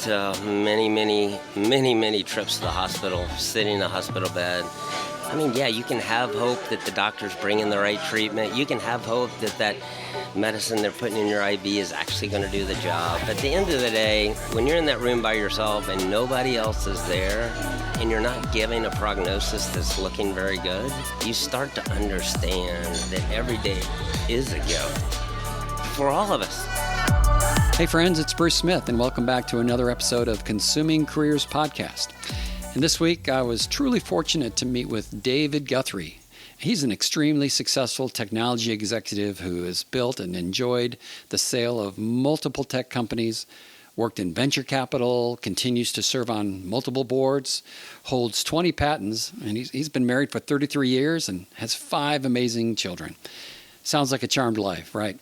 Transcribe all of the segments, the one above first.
many trips to the hospital, sitting in a hospital bed. I mean, yeah, you can have hope that the doctor's bringing the right treatment. You can have hope that medicine they're putting in your IV is actually going to do the job. But at the end of the day, when you're in that room by yourself and nobody else is there, and you're not giving a prognosis that's looking very good, you start to understand that every day is a gift for all of us. Hey friends, it's Bruce Smith, and welcome back to another episode of Consuming Careers Podcast. And this week, I was truly fortunate to meet with David Guthrie. He's an extremely successful technology executive who has built and enjoyed the sale of multiple tech companies, worked in venture capital, continues to serve on multiple boards, holds 20 patents, and he's been married for 33 years and has 5 amazing children. Sounds like a charmed life, right?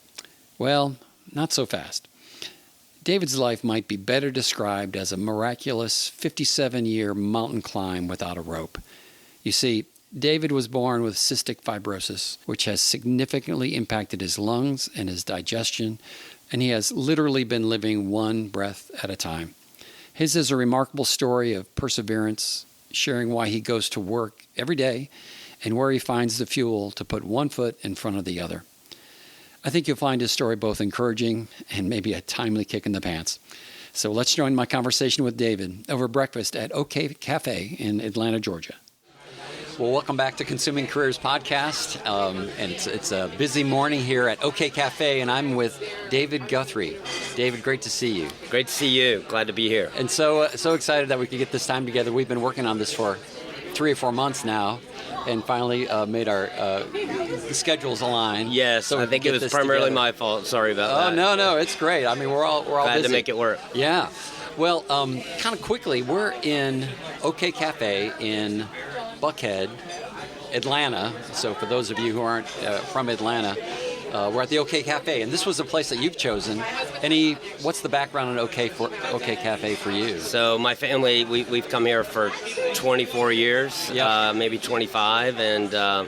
Well, not so fast. David's life might be better described as a miraculous 57-year mountain climb without a rope. You see, David was born with cystic fibrosis, which has significantly impacted his lungs and his digestion, and he has literally been living one breath at a time. His is a remarkable story of perseverance, sharing why he goes to work every day and where he finds the fuel to put one foot in front of the other. I think you'll find his story both encouraging and maybe a timely kick in the pants. So let's join my conversation with David over breakfast at OK Cafe in Atlanta, Georgia. Well, welcome back to Consuming Careers Podcast. And it's a busy morning here at OK Cafe, and I'm with David Guthrie. David, great to see you. Great to see you. Glad to be here. And so excited that we could get this time together. We've been working on this for 3 or 4 months now, and finally made our schedules align. Yes, so I think it was primarily my fault. Sorry about that. Oh, no, it's great. I mean, we're all glad busy to make it work. Yeah. Well, kind of quickly, we're in OK Cafe in Buckhead, Atlanta. So for those of you who aren't from Atlanta, we're at the OK Cafe, and this was a place that you've chosen. What's the background on OK Cafe for you? So my family, we've come here for 24 years, maybe 25, and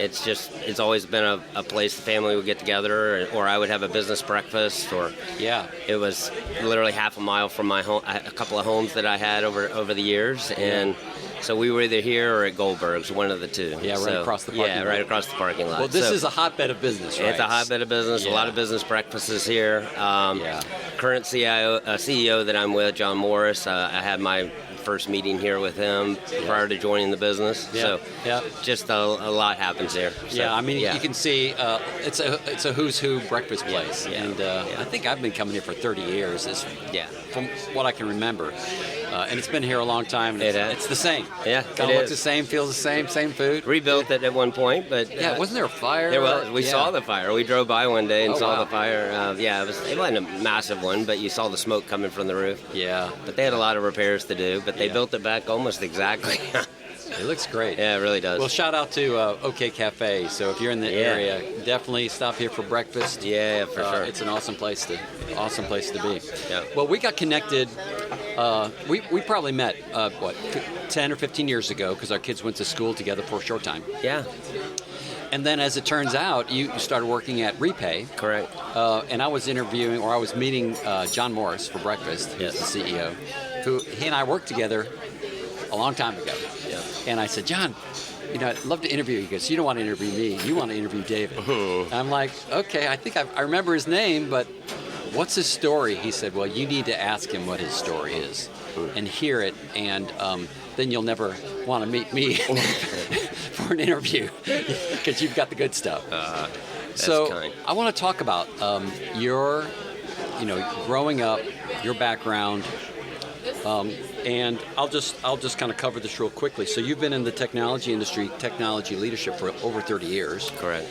it's always been a place the family would get together, or I would have a business breakfast, or it was literally half a mile from my home, a couple of homes that I had over the years, and so we were either here or at Goldberg's, one of the two. Yeah, right across the parking lot. Yeah, right across the parking lot. Well, this is a hotbed of business, right? It's a hotbed of business. A lot of business breakfasts here. Current CEO that I'm with, John Morris, I had my first meeting here with him prior to joining the business. So just a lot happens here. So, I mean, you can see it's a who's who breakfast place. And I think I've been coming here for 30 years, from what I can remember. And it's been here a long time. And it's the same. Yeah, kind of looks the same, feels the same food. Rebuilt it at one point, but wasn't there a fire? There was. We saw the fire. We drove by one day and saw the fire. It wasn't a massive one, but you saw the smoke coming from the roof. Yeah, but they had a lot of repairs to do. But they built it back almost exactly. It looks great. Yeah, it really does. Well, shout out to OK Cafe. So if you're in the area, definitely stop here for breakfast. Yeah, for sure. It's an awesome place to be. Yeah. Well, we got connected. We probably met 10 or 15 years ago because our kids went to school together for a short time. Yeah. And then, as it turns out, you started working at Repay. Correct. And I was meeting John Morris for breakfast, who's the CEO, who he and I worked together a long time ago. Yeah. And I said, John, I'd love to interview you. He goes, you don't want to interview me. You want to interview David. I'm like, okay, I think I remember his name, but what's his story? He said, well, you need to ask him what his story is and hear it, and then you'll never want to meet me for an interview because you've got the good stuff. So kind. I want to talk about your, growing up, your background, and I'll just kind of cover this real quickly. So you've been in the technology industry, technology leadership for over 30 years. Correct.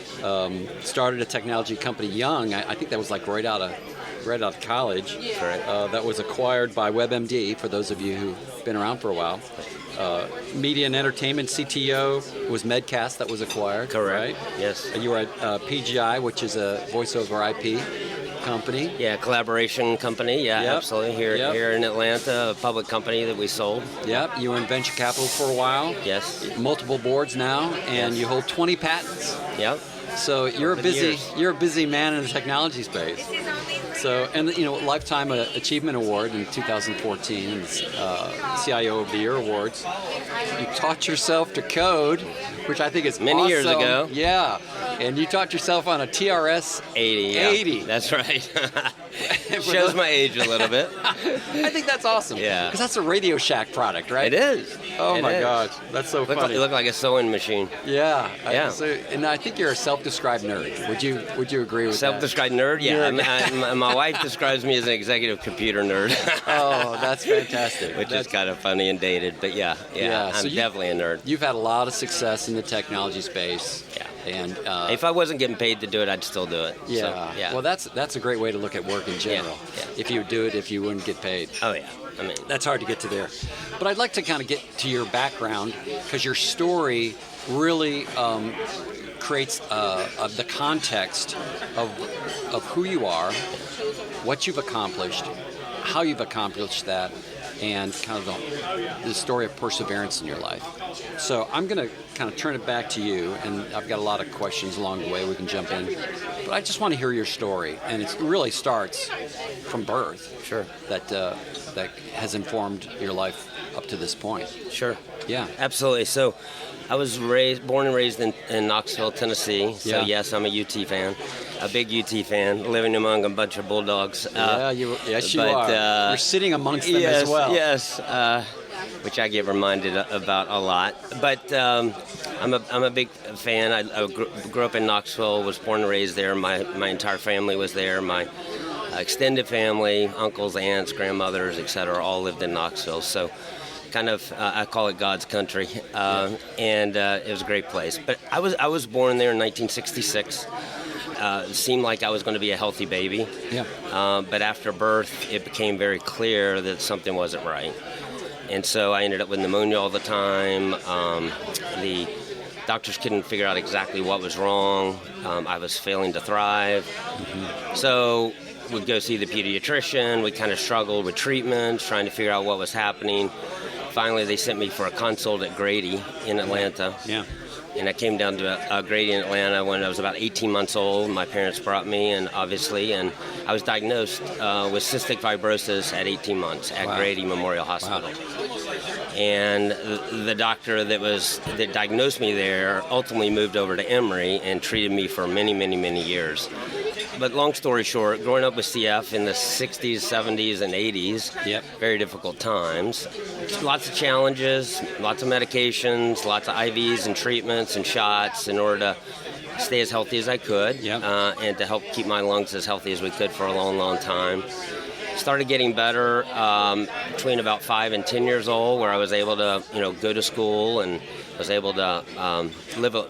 Started a technology company young. I think that was like right out of college. Correct. That was acquired by WebMD, for those of you who've been around for a while. Media and entertainment CTO was Medcast that was acquired. Correct. Right? Yes. You were at PGI, which is a voice over IP company. Yeah, collaboration company. Yeah, absolutely. Here in Atlanta, a public company that we sold. Yep. You were in venture capital for a while. Yes. Multiple boards now, and you hold 20 patents. Yep. So you're a busy man in the technology space. So, and Lifetime Achievement Award in 2014, and CIO of the Year awards. You taught yourself to code, which I think is many awesome. years ago. Yeah, and you taught yourself on a TRS 80. Yeah. 80. That's right. Shows my age a little bit. I think that's awesome. Yeah. Because that's a Radio Shack product, right? It is. Oh my gosh, that's so funny. You look like a sewing machine. Yeah. Yeah. And I think you're a self-described nerd. Would you agree with that? Self-described nerd? Yeah. My wife describes me as an executive computer nerd. Oh, that's fantastic. Which is kind of funny and dated, but yeah. I'm definitely a nerd. You've had a lot of success in the technology space. Yeah. And if I wasn't getting paid to do it, I'd still do it. Yeah. So, yeah. Well, that's a great way to look at work in general. Yeah. If you would do it, if you wouldn't get paid. Oh yeah. I mean, that's hard to get to there. But I'd like to kind of get to your background, because your story really creates the context of who you are, what you've accomplished, how you've accomplished that, and kind of the story of perseverance in your life. So I'm going to kind of turn it back to you, and I've got a lot of questions along the way. We can jump in. But I just want to hear your story, and it really starts from birth. Sure. That has informed your life up to this point. Sure. Yeah. Absolutely. So I was born and raised in Knoxville, Tennessee. So yes, I'm a UT fan, a big UT fan, living among a bunch of Bulldogs. Yes, you are. You're sitting amongst them as well. Yes, which I get reminded about a lot. But I'm a big fan. I grew up in Knoxville, was born and raised there. My entire family was there. My extended family, uncles, aunts, grandmothers, etc., all lived in Knoxville. So kind of, I call it God's country, and it was a great place. But I was born there in 1966. It seemed like I was going to be a healthy baby. Yeah. But after birth, it became very clear that something wasn't right. And so I ended up with pneumonia all the time. The doctors couldn't figure out exactly what was wrong. I was failing to thrive. Mm-hmm. So we'd go see the pediatrician. We kind of struggled with treatments, trying to figure out what was happening. Finally, they sent me for a consult at Grady in Atlanta. Yeah. And I came down to Grady in Atlanta when I was about 18 months old. My parents brought me, and I was diagnosed with cystic fibrosis at 18 months at Grady Memorial Hospital. Wow. And the doctor that diagnosed me there ultimately moved over to Emory and treated me for many, many, many years. But long story short, growing up with CF in the 60s, 70s, and 80s, very difficult times. Lots of challenges, lots of medications, lots of IVs and treatments and shots in order to stay as healthy as I could and to help keep my lungs as healthy as we could for a long, long time. Started getting better between about 5 and 10 years old, where I was able to, go to school and was able to live a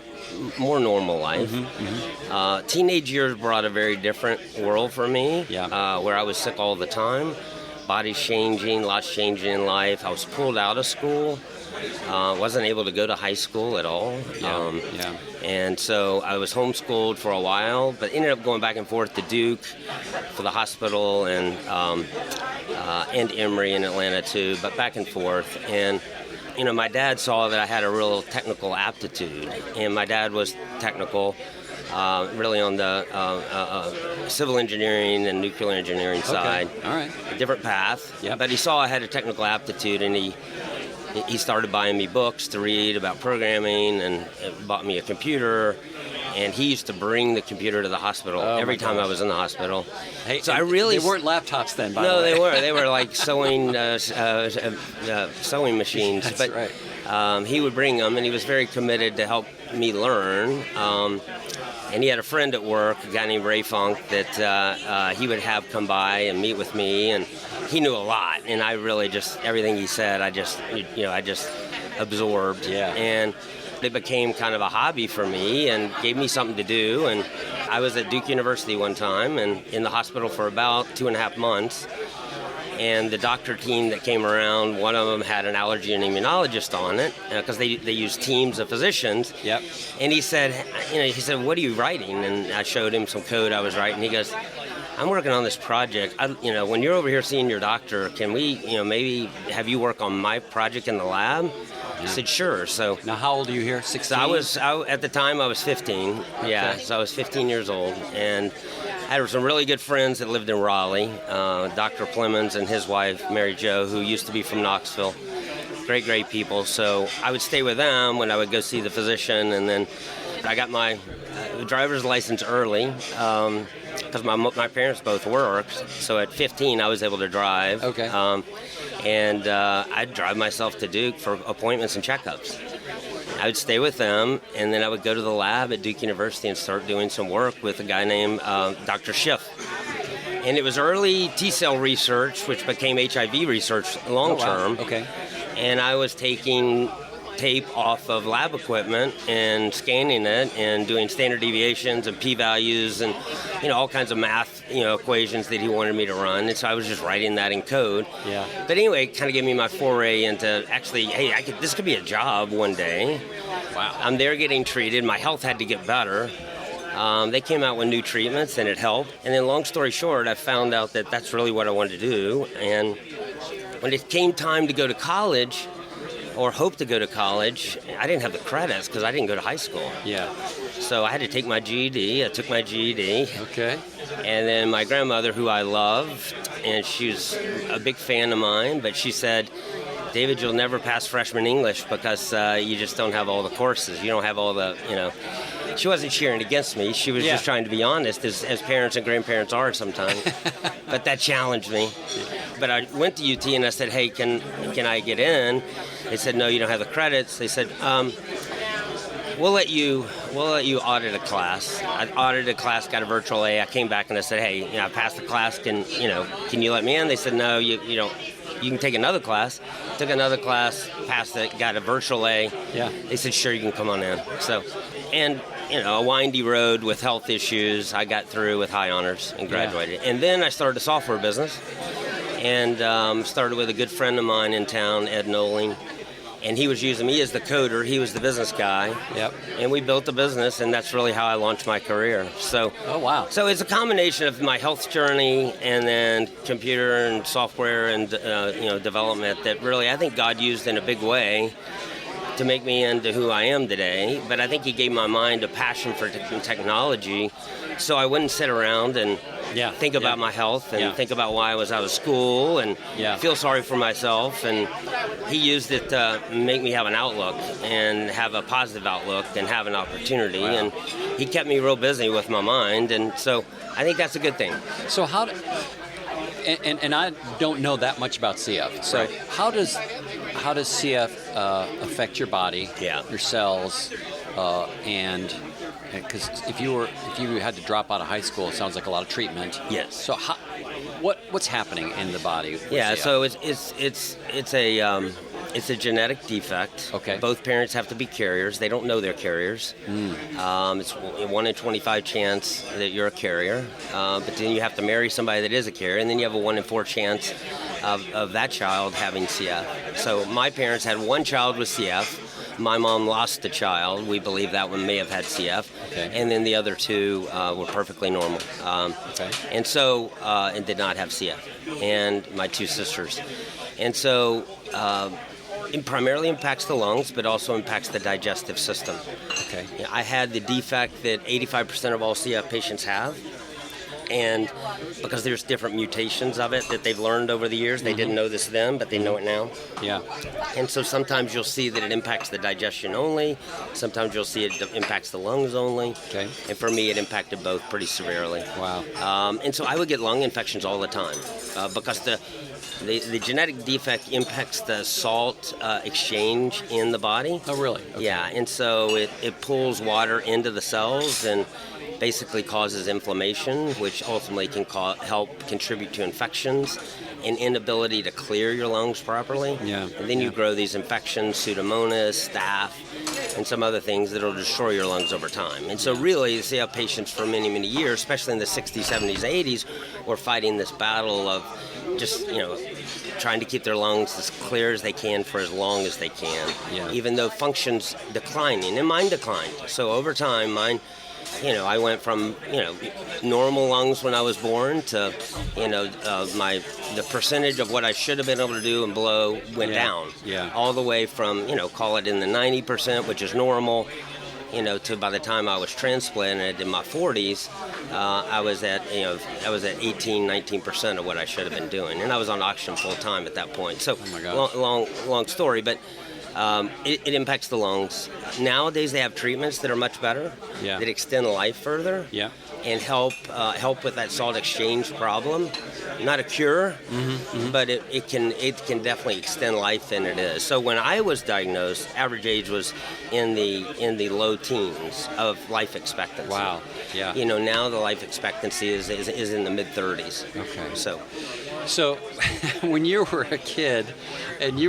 more normal life. Mm-hmm, mm-hmm. Teenage years brought a very different world for me, where I was sick all the time. Body's changing, lots changing in life. I was pulled out of school. Wasn't able to go to high school at all. And so I was homeschooled for a while, but ended up going back and forth to Duke for the hospital and Emory in Atlanta too, but back and forth. And my dad saw that I had a real technical aptitude, and my dad was technical, really on the civil engineering and nuclear engineering side. All right. A different path. Yep. But he saw I had a technical aptitude, and he started buying me books to read about programming and bought me a computer. And he used to bring the computer to the hospital every time I was in the hospital. Hey, so they weren't laptops then, by the way. No, they were. They were like sewing machines. That's right. He would bring them, and he was very committed to help me learn. And he had a friend at work, a guy named Ray Funk, that he would have come by and meet with me, and he knew a lot. And I really just, everything he said, I just absorbed. Yeah. And it became kind of a hobby for me and gave me something to do. And I was at Duke University one time and in the hospital for about 2.5 months. And the doctor team that came around, one of them had an allergy and immunologist on it because they use teams of physicians. Yep. And he said, "What are you writing?" And I showed him some code I was writing. He goes, "I'm working on this project. When you're over here seeing your doctor, can we, maybe have you work on my project in the lab?" Yeah. I said, sure. So now, how old are you here? 16? So at the time, I was 15. Yeah, Okay. so I was 15 years old. And I had some really good friends that lived in Raleigh. Dr. Plemons and his wife, Mary Jo, who used to be from Knoxville. Great people. So I would stay with them when I would go see the physician. And then I got my driver's license early because my parents both worked. So at 15, I was able to drive. Okay. And I'd drive myself to Duke for appointments and checkups. I would stay with them, and then I would go to the lab at Duke University and start doing some work with a guy named Dr. Schiff. And it was early T-cell research, which became HIV research long-term. Oh, wow. Okay. And I was taking tape off of lab equipment and scanning it and doing standard deviations and p-values and all kinds of math equations that he wanted me to run, and so I was just writing that in code. Yeah. But anyway, it kind of gave me my foray into actually, hey, this could be a job one day. Wow. I'm there getting treated. My health had to get better. They came out with new treatments and it helped. And then long story short, I found out that that's really what I wanted to do. And when it came time to go to college, or hope to go to college, I didn't have the credits because I didn't go to high school. Yeah. So I had to take my GED. I took my GED. Okay. And then my grandmother, who I loved, and she was a big fan of mine, but she said, David, you'll never pass freshman English because you just don't have all the courses. You don't have all the, She wasn't cheering against me. She was just trying to be honest, as parents and grandparents are sometimes. But that challenged me. But I went to UT and I said, hey, can I get in? They said, no, you don't have the credits. They said, we'll let you audit a class. I audited a class, got a virtual A. I came back and I said, hey, I passed the class. Can you let me in? They said, no, you can take another class. Took another class, passed it, got a virtual A. Yeah. They said, sure, you can come on in. So, and a windy road with health issues. I got through with high honors and graduated. Yeah. And then I started a software business and started with a good friend of mine in town, Ed Noling. And he was using me as the coder. He was the business guy. Yep. And we built a business, and that's really how I launched my career. So. Oh, wow. So it's a combination of my health journey and then computer and software and development that really I think God used in a big way to make me into who I am today. But I think He gave my mind a passion for technology, so I wouldn't sit around and think about my health and think about why I was out of school and feel sorry for myself. And He used it to make me have an outlook and have a positive outlook and have an opportunity. Wow. And He kept me real busy with my mind. And so I think that's a good thing. So and I don't know that much about CF. So right. How does CF affect your body, your cells, and because if you had to drop out of high school, it sounds like a lot of treatment. Yes. So what's happening in the body? CF? So it's a genetic defect. Okay. Both parents have to be carriers. They don't know they're carriers. It's a 1 in 25 chance that you're a carrier. But then you have to marry somebody that is a carrier, and then you have a 1 in 4 chance of that child having CF. So my parents had one child with CF. My mom lost a child. We believe that one may have had CF. Okay. And then the other two were perfectly normal. And so, and did not have CF. And my two sisters. And so, it primarily impacts the lungs, but also impacts the digestive system. Okay. I had the defect that 85% of all CF patients have. And because there's different mutations of it that they've learned over the years, they didn't know this then, but they know it now. Yeah. And so sometimes you'll see that it impacts the digestion only. Sometimes you'll see it impacts the lungs only. Okay. And for me, it impacted both pretty severely. Wow. And so I would get lung infections all the time because the genetic defect impacts the salt exchange in the body. Oh, really? Okay. Yeah, and so it pulls water into the cells and basically causes inflammation, which ultimately can help contribute to infections and inability to clear your lungs properly. Yeah. And then you grow these infections, Pseudomonas, staph, and some other things that will destroy your lungs over time. And so really, you see how patients for many, many years, especially in the 60s, 70s, 80s, were fighting this battle of just, trying to keep their lungs as clear as they can for as long as they can, even though function's declining, and mine declined. So over time, mine I went from, normal lungs when I was born to, the percentage of what I should have been able to do and blow went down. Yeah. All the way from, call it in the 90%, which is normal, to by the time I was transplanted in my 40s, I was at 18, 19% of what I should have been doing. And I was on oxygen full time at that point. So long story, but it impacts the lungs. Nowadays they have treatments that are much better, that extend life further, and help with that salt exchange problem. Not a cure, but it can definitely extend life, and it is. So when I was diagnosed, average age was in the low teens of life expectancy. Wow. Yeah. Now the life expectancy is in the mid-30s. Okay. So when you were a kid and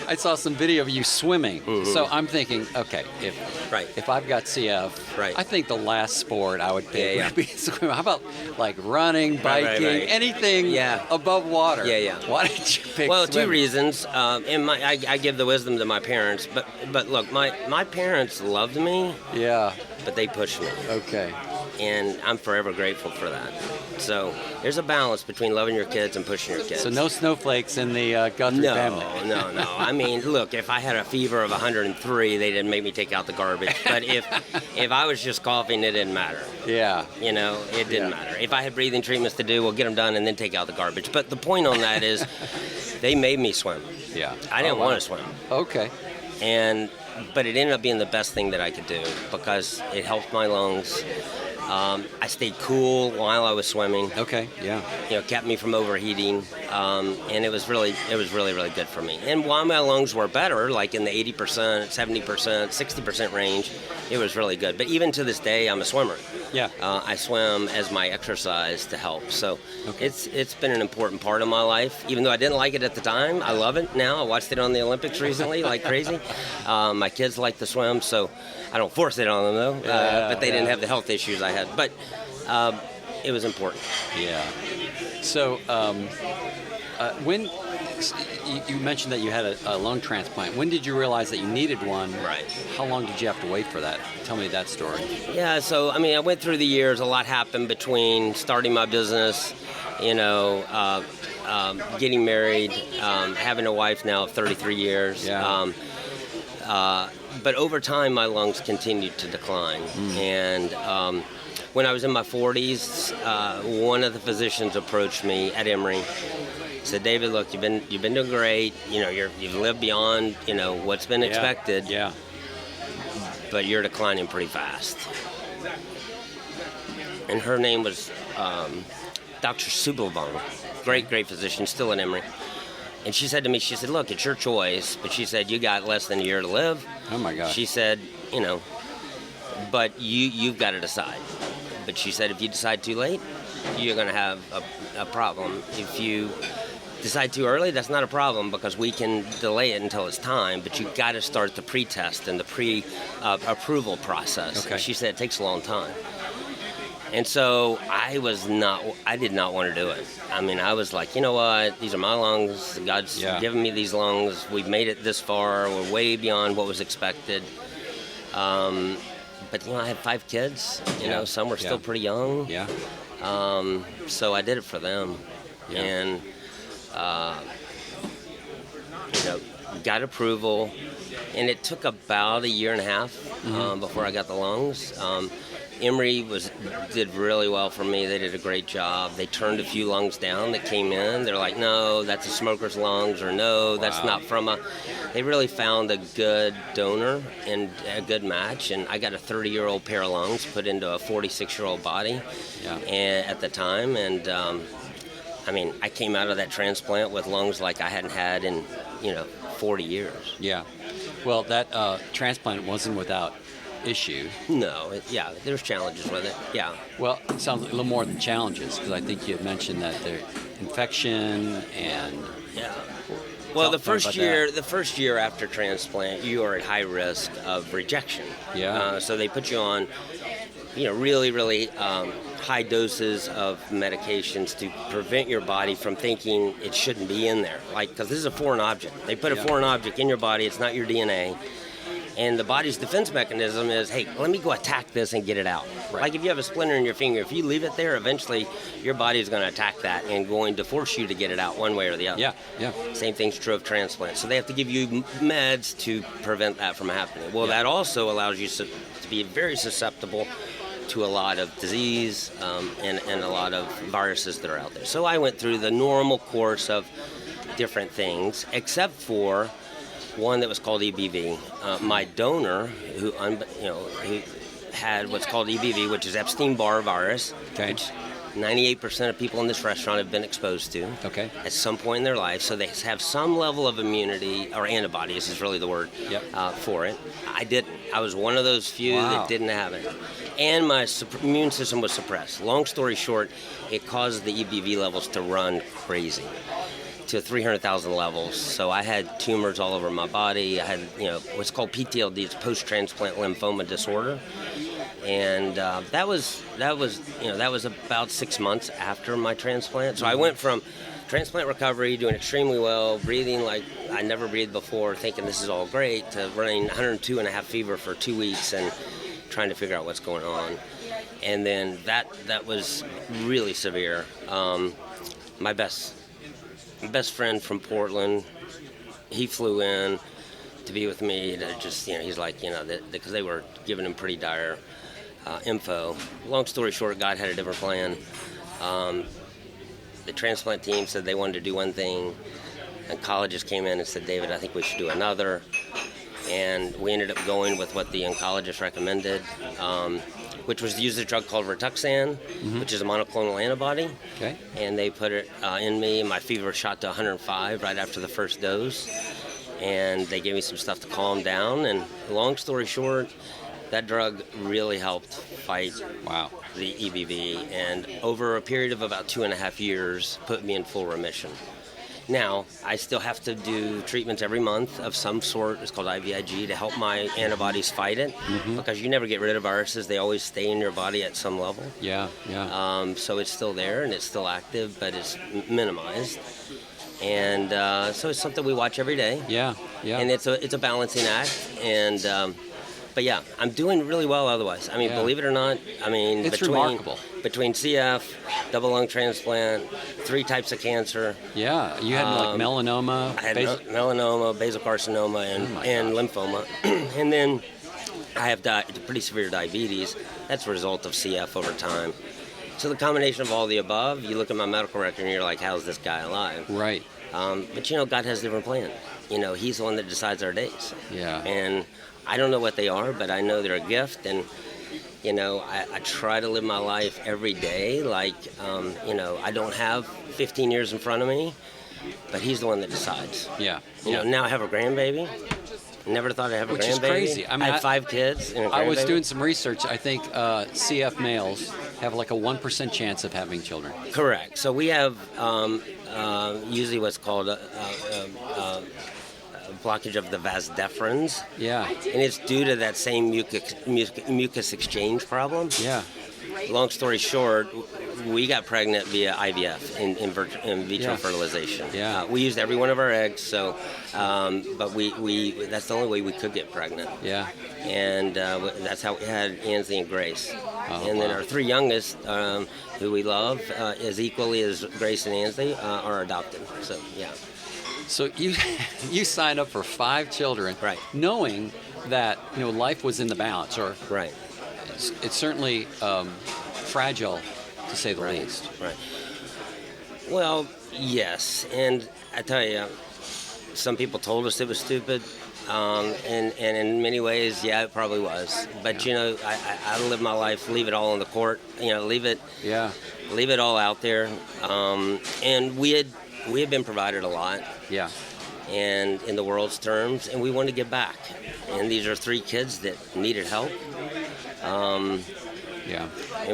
I saw some video of you swimming. So I'm thinking, okay, if I've got CF, I think the last sport I would pick would be swimming. How about like running, biking, anything above water? Yeah. Why did you pick Well, swimming? 2 reasons. I give the wisdom to my parents, but look, my parents loved me. Yeah. But they pushed me. Okay. And I'm forever grateful for that. So there's a balance between loving your kids and pushing your kids. So no snowflakes in the Guthrie family. No. I mean, look, if I had a fever of 103, they didn't make me take out the garbage. But if I was just coughing, it didn't matter. Yeah. It didn't matter. If I had breathing treatments to do, we'll get them done and then take out the garbage. But the point on that is they made me swim. Yeah. I didn't want to swim. Okay. But it ended up being the best thing that I could do because it helped my lungs. I stayed cool while I was swimming. Okay, yeah. Kept me from overheating, and it was really, really good for me. And while my lungs were better, like in the 80%, 70%, 60% range, it was really good. But even to this day, I'm a swimmer. Yeah. I swim as my exercise to help. So it's been an important part of my life. Even though I didn't like it at the time, I love it now. I watched it on the Olympics recently like crazy. My kids like to swim, so I don't force it on them though. But they didn't have the health issues I had. But it was important. Yeah. So when you mentioned that you had a lung transplant, when did you realize that you needed one? Right. How long did you have to wait for that? Tell me that story. Yeah. So I went through the years. A lot happened between starting my business, getting married, having a wife now of 33 years. Yeah. But over time, my lungs continued to decline. And when I was in my 40s, one of the physicians approached me at Emory. Said, David, look, you've been doing great. You've lived beyond what's been expected. Yeah. But you're declining pretty fast. And her name was Dr. Subelbaum, great physician, still at Emory. And she said to me, look, it's your choice. But she said, you got less than a year to live. Oh, my gosh. She said, but you've got to decide. But she said, if you decide too late, you're going to have a problem. If you decide too early, that's not a problem because we can delay it until it's time. But you've got to start the pre-test and the pre-approval process. Okay. She said it takes a long time. And so I did not want to do it. I was like, you know what? These are my lungs. God's given me these lungs. We've made it this far. We're way beyond what was expected. But, I had 5 kids. Some were still pretty young. Yeah. So I did it for them. Yeah. And, got approval. And it took about a year and a half before I got the lungs. Emory did really well for me. They did a great job. They turned a few lungs down that came in. They're like, no, that's a smoker's lungs, or no, that's not from a... They really found a good donor and a good match. And I got a 30-year-old pair of lungs put into a 46-year-old body at the time. And, I came out of that transplant with lungs like I hadn't had in, 40 years. Yeah. Well, that transplant wasn't without issue. No, there's challenges with it. Yeah. Well, it sounds like a little more than challenges because I think you had mentioned that there infection and Well, the first year after transplant, you are at high risk of rejection. Yeah. So they put you on, really, really high doses of medications to prevent your body from thinking it shouldn't be in there. Because this is a foreign object. They put a foreign object in your body. It's not your DNA. And the body's defense mechanism is, hey, let me go attack this and get it out. Right. Like if you have a splinter in your finger, if you leave it there, eventually your body's going to attack that and going to force you to get it out one way or the other. Yeah. Same thing's true of transplant. So they have to give you meds to prevent that from happening. Well, that also allows you to be very susceptible to a lot of disease and a lot of viruses that are out there. So I went through the normal course of different things, except for one that was called EBV. My donor, who had what's called EBV, which is Epstein-Barr virus, which 98% of people in this restaurant have been exposed to at some point in their life. So they have some level of immunity, or antibodies is really the word, for it. I didn't. I was one of those few that didn't have it. And my immune system was suppressed. Long story short, it caused the EBV levels to run crazy, to 300,000 levels. So I had tumors all over my body. I had, what's called PTLD, it's post-transplant lymphoma disorder. And that was about 6 months after my transplant. So I went from transplant recovery, doing extremely well, breathing like I never breathed before, thinking this is all great, to running 102.5 fever for 2 weeks and trying to figure out what's going on. And then that was really severe. My best friend from Portland, he flew in to be with me to just, he's like, because they were giving him pretty dire info. Long story short, God had a different plan. The transplant team said they wanted to do one thing. Oncologists came in and said, David, I think we should do another. And we ended up going with what the oncologist recommended, which was to use a drug called Rituxan, which is a monoclonal antibody. Okay. And they put it in me. My fever shot to 105 right after the first dose. And they gave me some stuff to calm down. And long story short, that drug really helped fight the EBV. And over a period of about 2.5 years, put me in full remission. Now, I still have to do treatments every month of some sort. It's called IVIG to help my antibodies fight it, because you never get rid of viruses. They always stay in your body at some level. So it's still there and it's still active, but it's minimized. And so it's something we watch every day. And it's a balancing act. And but yeah, I'm doing really well otherwise. I mean, believe it or not, it's remarkable. Between CF, double lung transplant, 3 types of cancer. Yeah, you had like melanoma. I had melanoma, basal carcinoma, and lymphoma. And then I have pretty severe diabetes. That's a result of CF over time. So the combination of all the above, you look at my medical record and you're like, how's this guy alive? Right. But God has a different plan. He's the one that decides our days. Yeah. And I don't know what they are, but I know they're a gift. And, I try to live my life every day like, I don't have 15 years in front of me, but he's the one that decides. Now I have a grandbaby. Never thought I'd have a grandbaby. Which is crazy. I had 5 kids and a grandbaby. I was doing some research. I think CF males have like a 1% chance of having children. Correct. So we have usually what's called blockage of the vas deferens. And it's due to that same mucus exchange problem. Long story short, we got pregnant via IVF, in vitro fertilization. We used every one of our eggs, so but we that's the only way we could get pregnant. And that's how we had Ansley and Grace. And then our 3 youngest, who we love, as equally as Grace and Ansley, are adopted. So So you signed up for 5 children, knowing that life was in the balance, or it's certainly fragile, to say the least. Well, yes, and I tell you, some people told us it was stupid, and in many ways, it probably was. But I live my life, leave it all on the court. Leave it all out there. And we had been provided a lot. And in the world's terms, and we want to give back. And these are 3 kids that needed help. And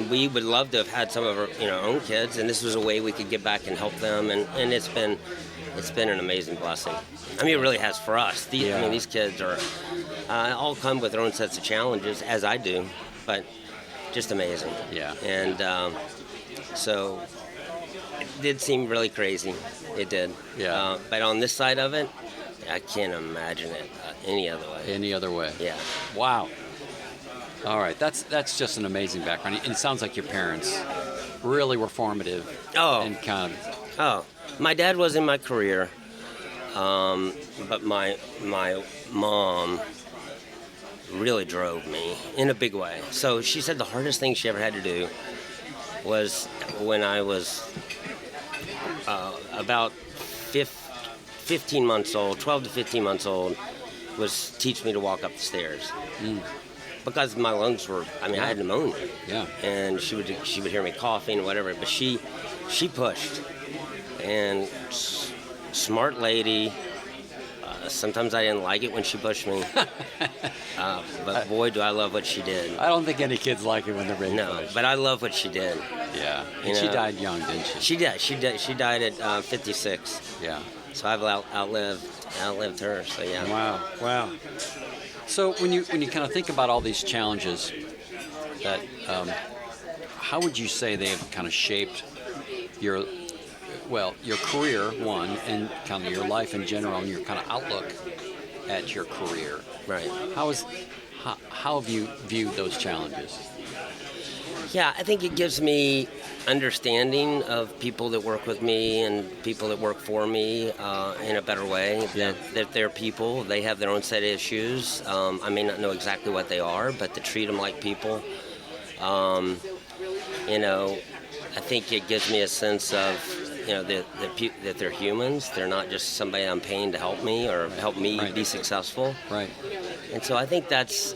we would love to have had some of our own kids, and this was a way we could give back and help them. And it's been an amazing blessing. It really has for us. These kids are all come with their own sets of challenges, as I do, but just amazing. And so it did seem really crazy. It did. But on this side of it, I can't imagine it any other way. Any other way? Yeah. Wow. All right, that's just an amazing background. And it sounds like your parents really were formative. Oh. And kind of. Oh, my dad was in my career, but my mom really drove me in a big way. So she said the hardest thing she ever had to do was when I was about 15 months old, 12 to 15 months old, was teach me to walk up the stairs. Because my lungs were, I had pneumonia. Yeah. And she would hear me coughing or whatever, but she pushed. And smart lady. Sometimes I didn't like it when she pushed me. But boy, do I love what she did. I don't think any kids like it when they're being No, pushed. but I love what she did. Yeah. And she died young, didn't she? She did. She died at 56. Yeah. So I've outlived her. So yeah. Wow. So when you kind of think about all these challenges, that how would you say they have kind of shaped your career, one, and kind of your life in general, and your kind of outlook at your career? Right. How have you viewed those challenges? Yeah, I think it gives me understanding of people that work with me and people that work for me in a better way. Yeah. That they're people. They have their own set of issues. I may not know exactly what they are, but to treat them like people. I think it gives me a sense of, that they're humans. They're not just somebody I'm paying to help me or help me Right. be successful. Right. And so I think that's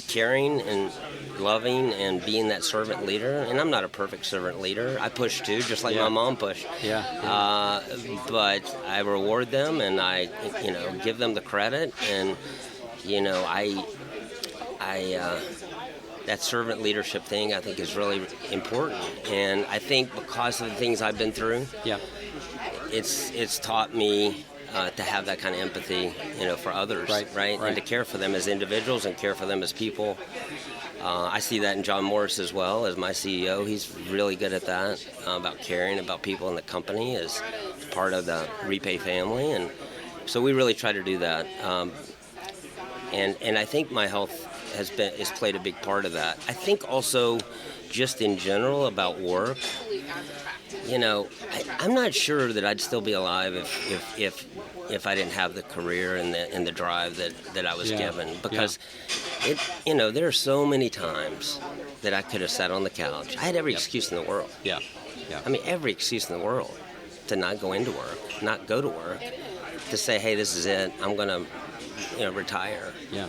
caring and loving and being that servant leader. And I'm not a perfect servant leader. I push too, just like my mom pushed. Yeah. But I reward them and I, give them the credit. And, that servant leadership thing I think is really important. And I think because of the things I've been through, Yeah. it's taught me to have that kind of empathy, for others, Right. And to care for them as individuals and care for them as people. I see that in John Morris as well as my CEO. He's really good at that, about caring about people in the company as part of the Repay family. And so we really try to do that. And I think my health has played a big part of that. I think also just in general about work, I'm not sure that I'd still be alive if I didn't have the career and the drive that I was given, because there are so many times that I could have sat on the couch. I had every excuse in the world. Yeah. Every excuse in the world to not go into work, not go to work, to say, hey, this is it, I'm going to retire. Yeah.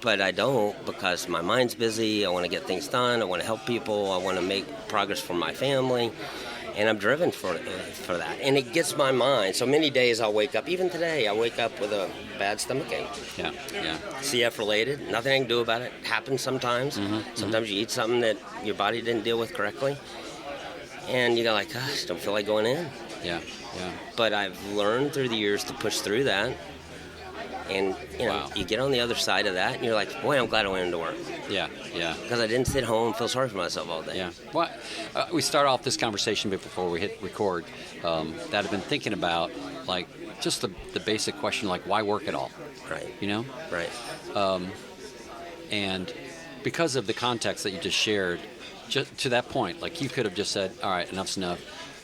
But I don't, because my mind's busy. I want to get things done. I want to help people. I want to make progress for my family. And I'm driven for that. And it gets my mind. So many days I'll wake up, even today, I wake up with a bad stomach ache. Yeah. CF related, nothing I can do about it. Happens sometimes. Sometimes you eat something that your body didn't deal with correctly. And you go like, gosh, don't feel like going in. Yeah. But I've learned through the years to push through that. And, Wow. you get on the other side of that, and you're like, boy, I'm glad I went into work. Yeah. Because I didn't sit home and feel sorry for myself all day. Yeah. Well, we start off this conversation before we hit record that I've been thinking about, like, just the basic question, like, why work at all? Right. Right. Right. And because of the context that you just shared, just to that point, like, you could have just said, all right, enough's enough.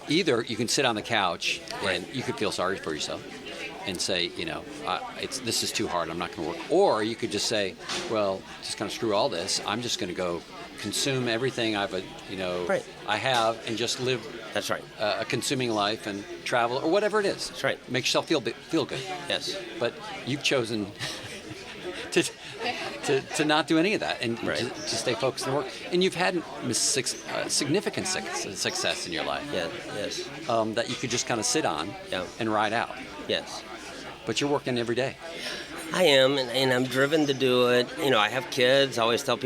Either you can sit on the couch and you could feel sorry for yourself and say, this is too hard, I'm not going to work. Or you could just say, well, just kind of screw all this. I'm just going to go consume everything Right. I have and just live That's right. a consuming life and travel or whatever it is. That's right. Make yourself feel good. Yes. But you've chosen to not do any of that and Right. to stay focused on work. And you've had significant success in your life. Yeah. Yes. That you could just kind of sit on and ride out. Yes. But you're working every day. I am, and I'm driven to do it. I have kids. I always tell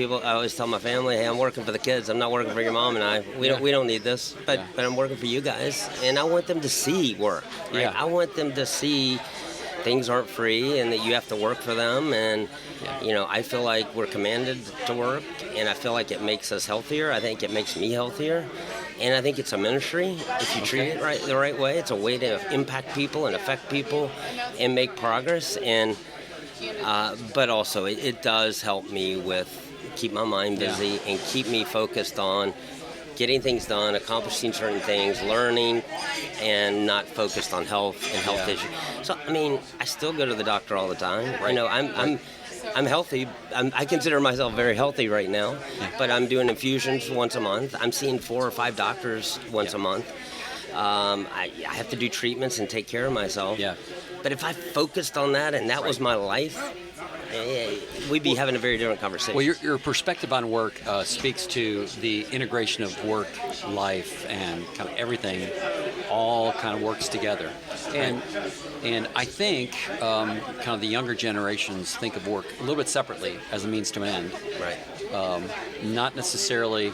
my family, hey, I'm working for the kids. I'm not working for your mom and I. We don't need this, but I'm working for you guys. And I want them to see work. Right? Yeah. I want them to see things aren't free and that you have to work for them. And, I feel like we're commanded to work, and I feel like it makes us healthier. I think it makes me healthier. And I think it's a ministry if you treat it the right way. It's a way to impact people and affect people and make progress. And but also it does help me with keep my mind busy and keep me focused on getting things done, accomplishing certain things, learning, and not focused on health and health issues. So, I mean, I still go to the doctor all the time. Right. You know, I'm healthy. I consider myself very healthy right now, but I'm doing infusions once a month. I'm seeing 4 or 5 doctors once a month. I have to do treatments and take care of myself. Yeah. But if I focused on that and that was my life, we'd be having a very different conversation. Well, your perspective on work speaks to the integration of work, life, and kind of everything all kind of works together. And I think kind of the younger generations think of work a little bit separately as a means to an end. Right. Not necessarily.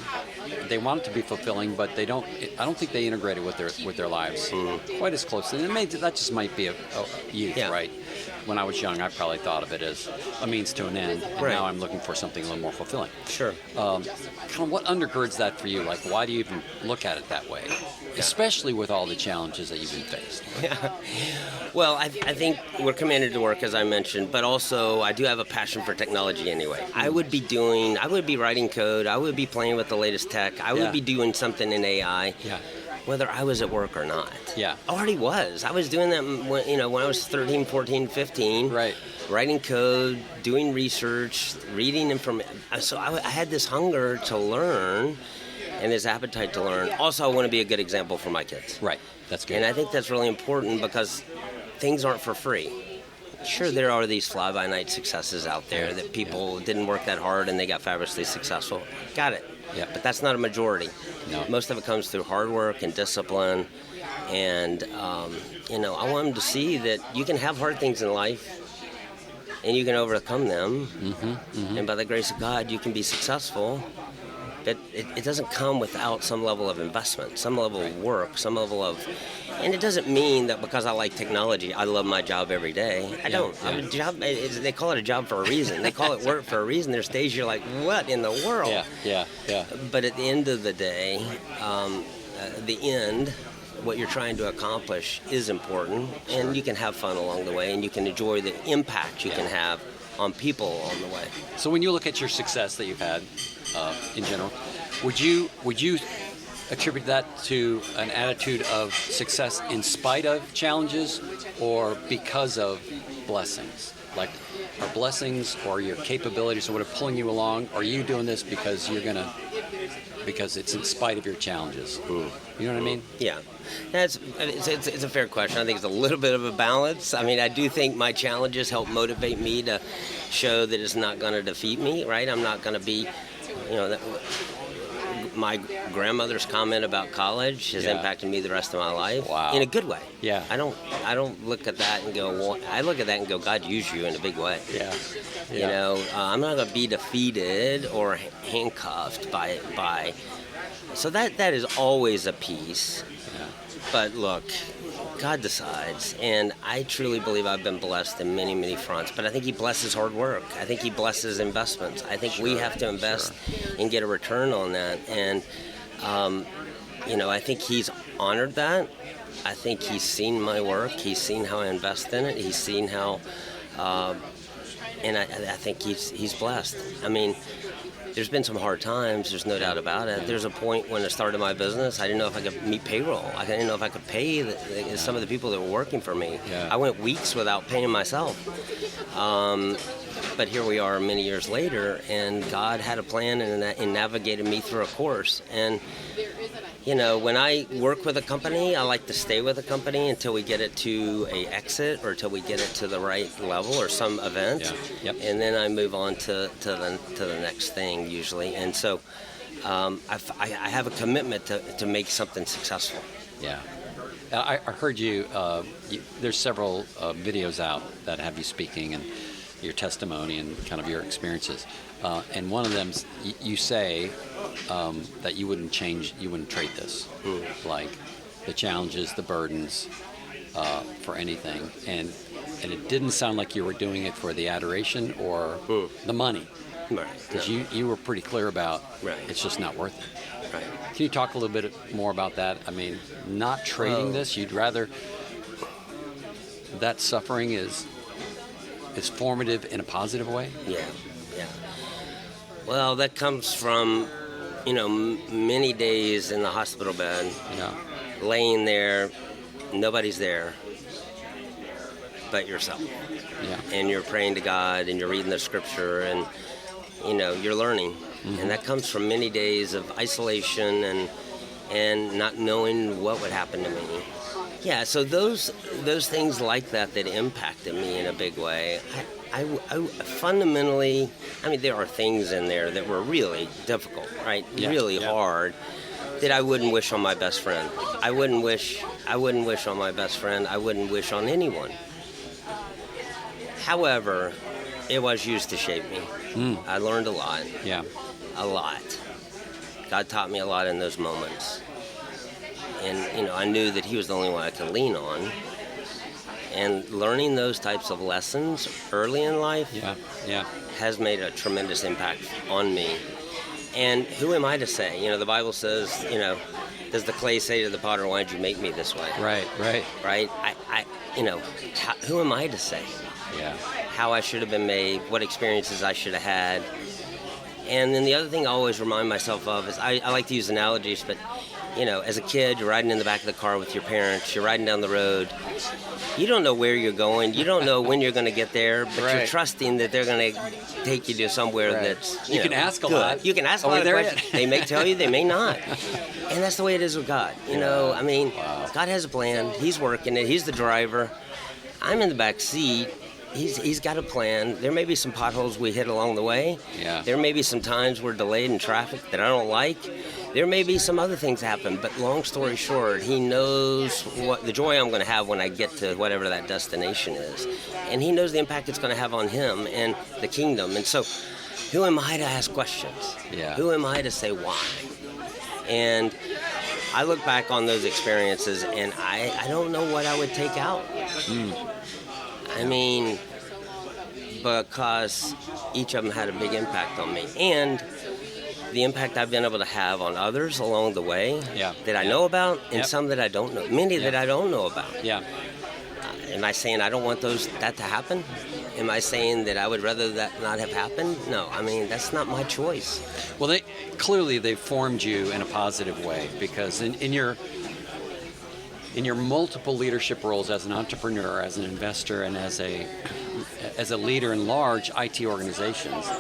They want it to be fulfilling, but they don't. I don't think they integrate it with their lives quite as closely. And that just might be a youth, right? When I was young, I probably thought of it as a means to an end, and now I'm looking for something a little more fulfilling. Sure. Kind of what undergirds that for you? Like, why do you even look at it that way? Especially with all the challenges that you've been faced. Yeah. Well, I think we're commanded to work, as I mentioned, but also I do have a passion for technology anyway. I would be writing code, I would be playing with the latest tech, I would be doing something in AI. Yeah. Whether I was at work or not. Yeah. I already was. I was doing that when I was 13, 14, 15. Right. Writing code, doing research, reading information. So I had this hunger to learn and this appetite to learn. Also, I want to be a good example for my kids. Right. That's good. And I think that's really important because things aren't for free. Sure, there are these fly-by-night successes out there that people didn't work that hard and they got fabulously successful. Got it. Yeah. But that's not a majority. No. Most of it comes through hard work and discipline. And, I want them to see that you can have hard things in life and you can overcome them. And by the grace of God, you can be successful. But it doesn't come without some level of investment, some level of work, some level of... And it doesn't mean that because I like technology, I love my job every day. I don't. Yeah. They call it a job for a reason. They call it work for a reason. There's days you're like, what in the world? Yeah. But at the end of the day, what you're trying to accomplish is important, and you can have fun along the way, and you can enjoy the impact you can have on people along the way. So when you look at your success that you've had in general, would you attribute that to an attitude of success in spite of challenges or because of blessings? Like, are blessings or your capabilities or what are pulling you along? Or are you doing this because it's in spite of your challenges? You know what I mean? Yeah. It's a fair question. I think it's a little bit of a balance. I mean, I do think my challenges help motivate me to show that it's not going to defeat me, right? I'm not going to be, my grandmother's comment about college has impacted me the rest of my life in a good way. Yeah. I don't look at that and go, well, I look at that and go, God used you in a big way. Yeah. I'm not going to be defeated or handcuffed by so that is always a piece. Yeah. But look, God decides, and I truly believe I've been blessed in many, many fronts, but I think He blesses hard work. I think He blesses investments. I think we have to invest and get a return on that, and I think He's honored that. I think He's seen my work. He's seen how I invest in it. He's seen how, and I think He's blessed. I mean, there's been some hard times, there's no doubt about it. There's a point when I started my business, I didn't know if I could meet payroll. I didn't know if I could pay some of the people that were working for me. Yeah. I went weeks without paying myself. But here we are many years later, and God had a plan and navigated me through a course. And, when I work with a company, I like to stay with a company until we get it to a exit or until we get it to the right level or some event. Yeah. Yep. And then I move on to the next thing usually. And so I have a commitment to make something successful. Yeah. I heard you, there's several videos out that have you speaking and your testimony and kind of your experiences. And one of them, you say that you wouldn't trade this. Like the challenges, the burdens, for anything. And it didn't sound like you were doing it for the adoration or the money. Right. Because you were pretty clear about it's just not worth it. Right. Can you talk a little bit more about that? I mean, not trading this, you'd rather that suffering is formative in a positive way? Yeah. Well, that comes from, many days in the hospital bed, laying there, nobody's there but yourself. Yeah. And you're praying to God, and you're reading the scripture, and, you're learning. Mm-hmm. And that comes from many days of isolation and not knowing what would happen to me. Yeah, so those things like that impacted me in a big way. I fundamentally, there are things in there that were really difficult, right? Yeah, really hard, that I wouldn't wish on my best friend. I wouldn't wish on my best friend. I wouldn't wish on anyone. However, it was used to shape me. I learned a lot. Yeah. A lot. God taught me a lot in those moments. And, I knew that he was the only one I could lean on. And learning those types of lessons early in life has made a tremendous impact on me. And who am I to say? The Bible says, does the clay say to the potter, why did you make me this way? Right. Right? Who am I to say? Yeah. How I should have been made, what experiences I should have had. And then the other thing I always remind myself of is I like to use analogies, but, as a kid, you're riding in the back of the car with your parents, you're riding down the road. You don't know where you're going. You don't know when you're going to get there, but you're trusting that they're going to take you to somewhere that's, you can ask a good. lot. You can ask a lot of questions. They may tell you, they may not. And that's the way it is with God. God has a plan. He's working it. He's the driver. I'm in the back seat. He's got a plan. There may be some potholes we hit along the way. Yeah. There may be some times we're delayed in traffic that I don't like. There may be some other things happen, but long story short, he knows what the joy I'm going to have when I get to whatever that destination is. And he knows the impact it's going to have on him and the kingdom. And so who am I to ask questions? Yeah. Who am I to say why? And I look back on those experiences, and I don't know what I would take out. Because each of them had a big impact on me. And the impact I've been able to have on others along the way that I know about, and some that I don't know, many that I don't know about. Yeah. Am I saying I don't want that to happen? Am I saying that I would rather that not have happened? No, that's not my choice. Well, they've formed you in a positive way, because in your multiple leadership roles as an entrepreneur, as an investor, and as a leader in large IT organizations,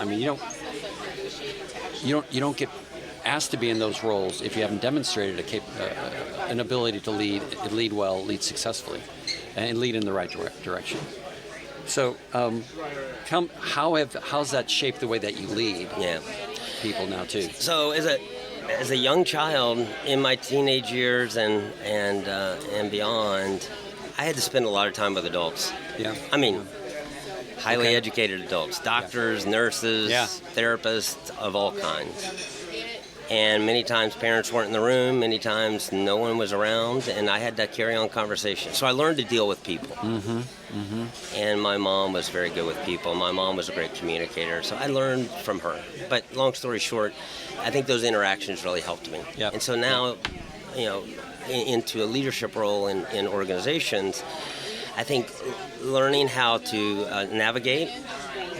you don't get asked to be in those roles if you haven't demonstrated an ability to lead well, lead successfully, and lead in the right direction. So, how's that shaped the way that you lead people now too? So, as a young child in my teenage years and beyond, I had to spend a lot of time with adults. Yeah. Highly educated adults, doctors, nurses, therapists of all kinds. And many times parents weren't in the room, many times no one was around, and I had to carry on conversations. So I learned to deal with people. And my mom was very good with people. My mom was a great communicator, so I learned from her. But long story short, I think those interactions really helped me. And so now, into a leadership role in organizations, I think learning how to navigate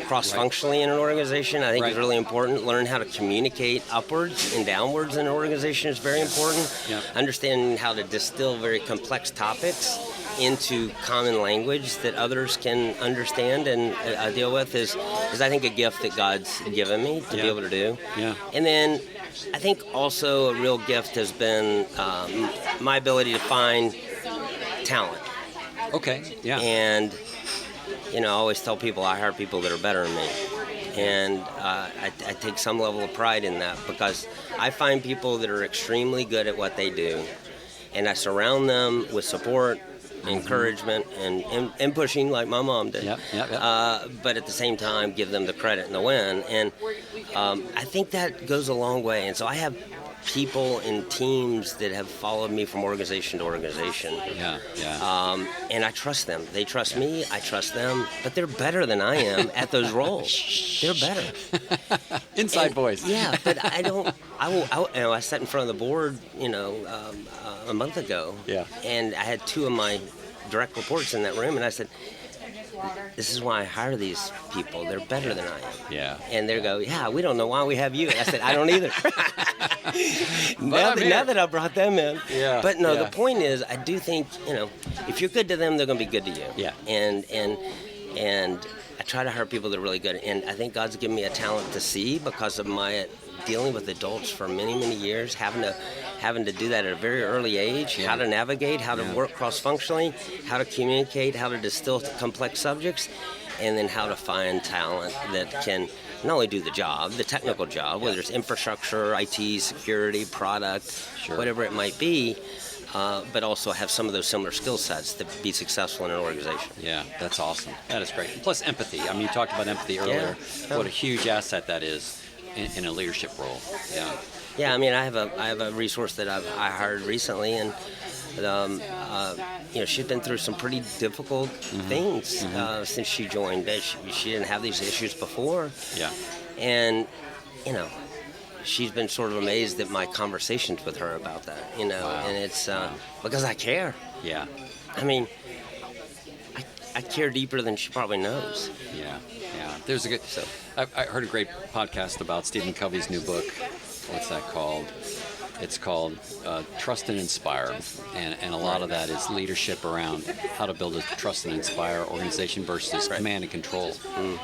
cross-functionally in an organization, I think is really important. Learn how to communicate upwards and downwards in an organization is very important. Understanding how to distill very complex topics into common language that others can understand and deal with is I think a gift that God's given me to be able to do. And then I think also a real gift has been my ability to find talent. And I always tell people I hire people that are better than me. And I take some level of pride in that, because I find people that are extremely good at what they do, and I surround them with support, encouragement, and pushing like my mom did. But at the same time, give them the credit and the win. I think that goes a long way. And so I have people and teams that have followed me from organization to organization. And I trust them. They trust me. I trust them. But they're better than I am at those roles. They're better. Inside voice. Yeah, but I don't. I sat in front of the board, a month ago. Yeah. And I had two of my direct reports in that room, and I said, "This is why I hire these people. They're better than I am." Yeah. And they go, "Yeah, we don't know why we have you." And I said, "I don't either." now that I brought them in. Yeah. But no, the point is, I do think, if you're good to them, they're going to be good to you. Yeah. And I try to hire people that are really good. And I think God's given me a talent to see because of my dealing with adults for many, many years, having to do that at a very early age, how to navigate, how to work cross-functionally, how to communicate, how to distill complex subjects, and then how to find talent that can not only do the job, the technical job, whether it's infrastructure, IT, security, product, whatever it might be, but also have some of those similar skill sets to be successful in an organization. Yeah, that's awesome. That is great. Plus empathy. I mean, you talked about empathy earlier. Yeah. What a huge asset that is in a leadership role. Yeah. Yeah, I mean, I have a resource that I hired recently, and she's been through some pretty difficult things since she joined. She didn't have these issues before. Yeah. And she's been sort of amazed at my conversations with her about that. Wow. And it's because I care. Yeah. I mean, I care deeper than she probably knows. Yeah. There's a good. I heard a great podcast about Stephen Covey's new book. What's that called? It's called Trust and Inspire, and a lot of that is leadership around how to build a trust and inspire organization versus command and control.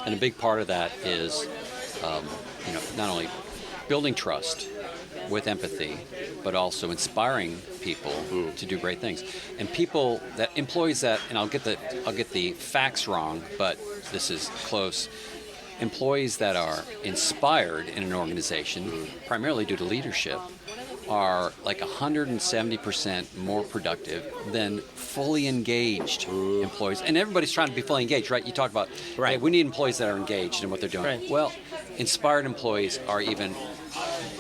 And a big part of that is, not only building trust with empathy, but also inspiring people to do great things. And employees that, and I'll get the facts wrong, but this is close. Employees that are inspired in an organization, primarily due to leadership, are like 170% more productive than fully engaged employees. And everybody's trying to be fully engaged, right? You talk about, hey, we need employees that are engaged in what they're doing. Right. Well, inspired employees are even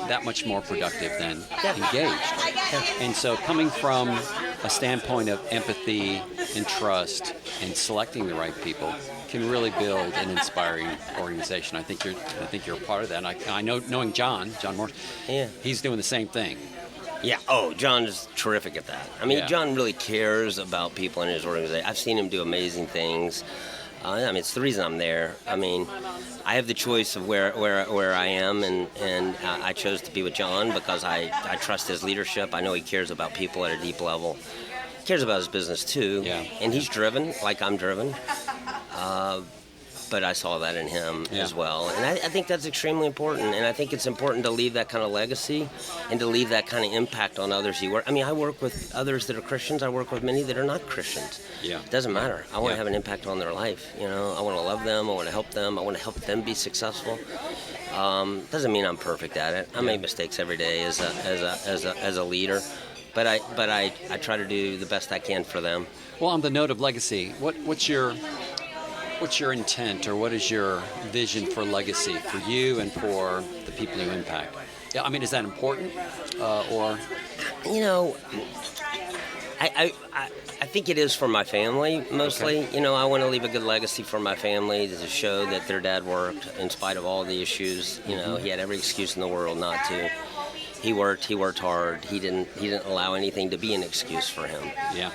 that much more productive than engaged. And so coming from a standpoint of empathy and trust and selecting the right people can really build an inspiring organization. I think you're a part of that. And I know, knowing John Morris, he's doing the same thing. Yeah. Oh, John is terrific at that. I mean, John really cares about people in his organization. I've seen him do amazing things. It's the reason I'm there. I mean, I have the choice of where I am, and I chose to be with John because I trust his leadership. I know he cares about people at a deep level. He cares about his business too. Yeah. And he's driven like I'm driven. But I saw that in him as well. And I think that's extremely important. And I think it's important to leave that kind of legacy and to leave that kind of impact on others you work. I mean, I work with others that are Christians. I work with many that are not Christians. Yeah. It doesn't matter. I want to have an impact on their life. I want to love them. I want to help them. I want to help them be successful. Doesn't mean I'm perfect at it. I make mistakes every day as a leader. But I try to do the best I can for them. Well, on the note of legacy, what's your intent, or what is your vision for legacy for you and for the people you impact? Yeah, I mean, is that important, or? I think it is for my family mostly. Okay. I want to leave a good legacy for my family to show that their dad worked in spite of all the issues. He had every excuse in the world not to. He worked hard. He didn't allow anything to be an excuse for him. Yeah.